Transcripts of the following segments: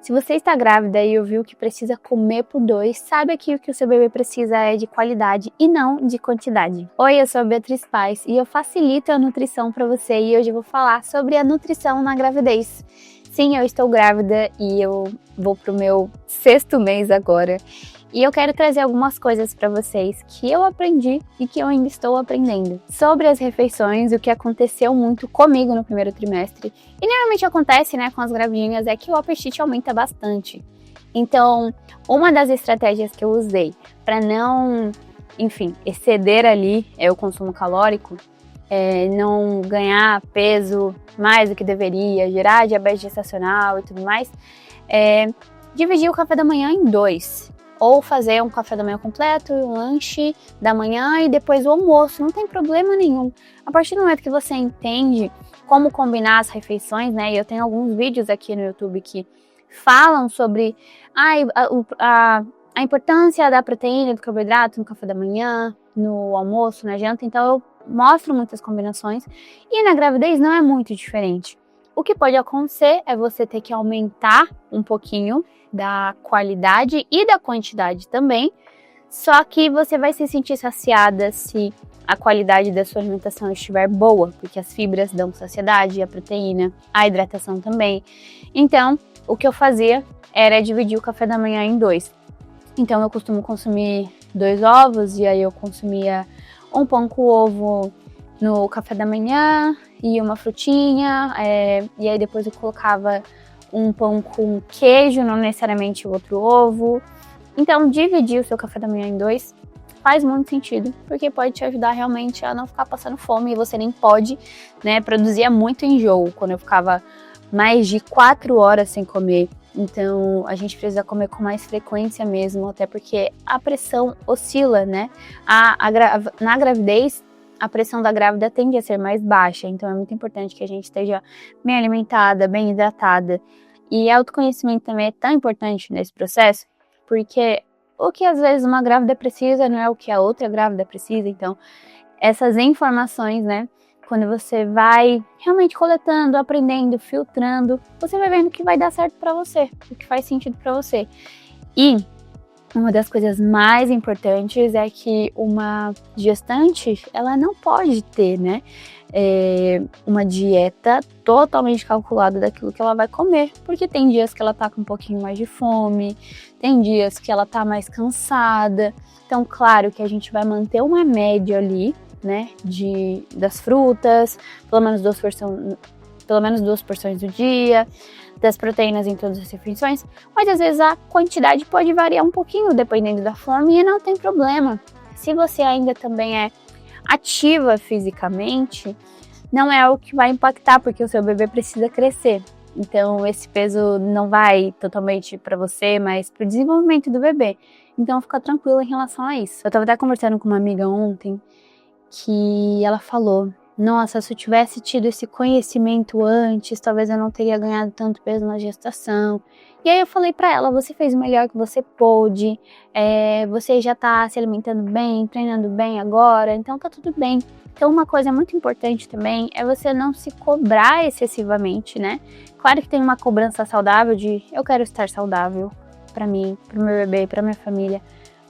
Se você está grávida e ouviu que precisa comer por 2, saiba que o que o seu bebê precisa é de qualidade e não de quantidade. Oi, eu sou a Beatriz Pais e eu facilito a nutrição para você e hoje eu vou falar sobre a nutrição na gravidez. Sim, eu estou grávida e eu vou pro meu 6º mês agora. E eu quero trazer algumas coisas para vocês que eu aprendi e que eu ainda estou aprendendo. Sobre as refeições, o que aconteceu muito comigo no primeiro trimestre, e normalmente acontece, né, com as gravidinhas, é que o apetite aumenta bastante. Então, uma das estratégias que eu usei para não, exceder ali o consumo calórico, não ganhar peso mais do que deveria, gerar diabetes gestacional e tudo mais, dividir o café da manhã em 2. Ou fazer um café da manhã completo, um lanche da manhã e depois o almoço, não tem problema nenhum. A partir do momento que você entende como combinar as refeições, né? E eu tenho alguns vídeos aqui no YouTube que falam sobre a importância da proteína, do carboidrato no café da manhã, no almoço, na janta. Então eu mostro muitas combinações e na gravidez não é muito diferente. O que pode acontecer é você ter que aumentar um pouquinho da qualidade e da quantidade também, só que você vai se sentir saciada se a qualidade da sua alimentação estiver boa, porque as fibras dão saciedade, a proteína, a hidratação também. Então, o que eu fazia era dividir o café da manhã em 2. Então, eu costumo consumir 2 ovos e aí eu consumia um pão com ovo no café da manhã e uma frutinha, e aí depois eu colocava um pão com queijo, não necessariamente o outro ovo. Então, dividir o seu café da manhã em 2 faz muito sentido, porque pode te ajudar realmente a não ficar passando fome e você nem pode, né? Produzia muito enjoo quando eu ficava mais de 4 horas sem comer. Então, a gente precisa comer com mais frequência mesmo, até porque a pressão oscila, né? Na gravidez, a pressão da grávida tende a ser mais baixa, então é muito importante que a gente esteja bem alimentada, bem hidratada. E autoconhecimento também é tão importante nesse processo, porque o que às vezes uma grávida precisa não é o que a outra grávida precisa. Então, essas informações, né, quando você vai realmente coletando, aprendendo, filtrando, você vai vendo o que vai dar certo para você, o que faz sentido para você. E uma das coisas mais importantes é que uma gestante, ela não pode ter, né, uma dieta totalmente calculada daquilo que ela vai comer, porque tem dias que ela tá com um pouquinho mais de fome, tem dias que ela tá mais cansada. Então, claro que a gente vai manter uma média ali, né, das frutas, pelo menos 2 porções do dia, das proteínas em todas as refeições, mas às vezes a quantidade pode variar um pouquinho dependendo da fome e não tem problema. Se você ainda também é ativa fisicamente, não é algo que vai impactar, porque o seu bebê precisa crescer. Então esse peso não vai totalmente para você, mas para o desenvolvimento do bebê. Então fica tranquila em relação a isso. Eu estava até conversando com uma amiga ontem que ela falou: nossa, se eu tivesse tido esse conhecimento antes, talvez eu não teria ganhado tanto peso na gestação. E aí eu falei pra ela: você fez o melhor que você pôde, você já tá se alimentando bem, treinando bem agora, então tá tudo bem. Então uma coisa muito importante também é você não se cobrar excessivamente, né? Claro que tem uma cobrança saudável de eu quero estar saudável pra mim, pro meu bebê, pra minha família,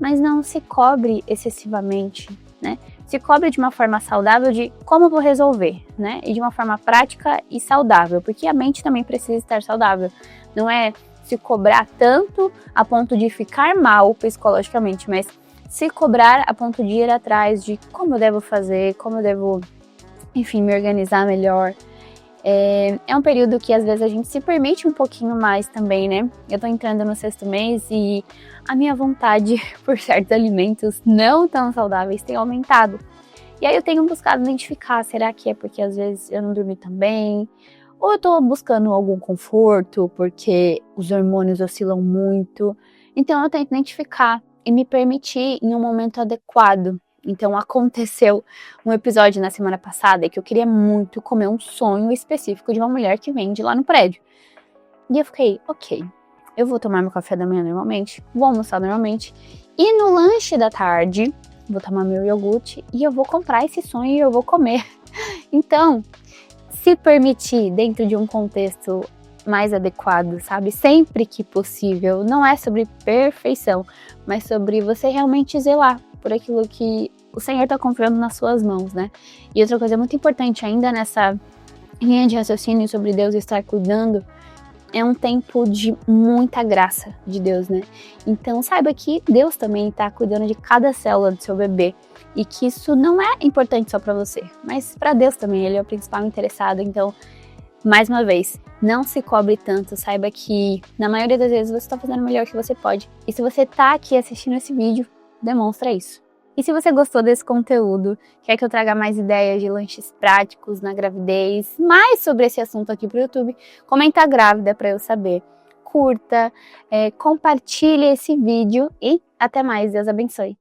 mas não se cobre excessivamente, né? Se cobre de uma forma saudável de como eu vou resolver, né? E de uma forma prática e saudável, porque a mente também precisa estar saudável. Não é se cobrar tanto a ponto de ficar mal psicologicamente, mas se cobrar a ponto de ir atrás de como eu devo fazer, como eu devo, me organizar melhor. É um período que às vezes a gente se permite um pouquinho mais também, né? Eu tô entrando no 6º mês e a minha vontade por certos alimentos não tão saudáveis tem aumentado. E aí eu tenho buscado identificar, será que é porque às vezes eu não dormi tão bem? Ou eu tô buscando algum conforto porque os hormônios oscilam muito? Então eu tento identificar e me permitir em um momento adequado. Então aconteceu um episódio na semana passada que eu queria muito comer um sonho específico de uma mulher que vende lá no prédio. E eu fiquei, ok, eu vou tomar meu café da manhã normalmente, vou almoçar normalmente, e no lanche da tarde vou tomar meu iogurte e eu vou comprar esse sonho e eu vou comer. Então, se permitir dentro de um contexto mais adequado, sabe? Sempre que possível. Não é sobre perfeição, mas sobre você realmente zelar por aquilo que o Senhor está confiando nas suas mãos, né? E outra coisa muito importante ainda nessa linha de raciocínio sobre Deus estar cuidando, é um tempo de muita graça de Deus, né? Então saiba que Deus também está cuidando de cada célula do seu bebê e que isso não é importante só para você, mas para Deus também, Ele é o principal interessado. Então, mais uma vez, não se cobre tanto, saiba que na maioria das vezes você está fazendo o melhor que você pode. E se você está aqui assistindo esse vídeo, demonstra isso. E se você gostou desse conteúdo, quer que eu traga mais ideias de lanches práticos na gravidez, mais sobre esse assunto aqui pro YouTube, comenta grávida para eu saber. Curta, compartilhe esse vídeo e até mais, Deus abençoe.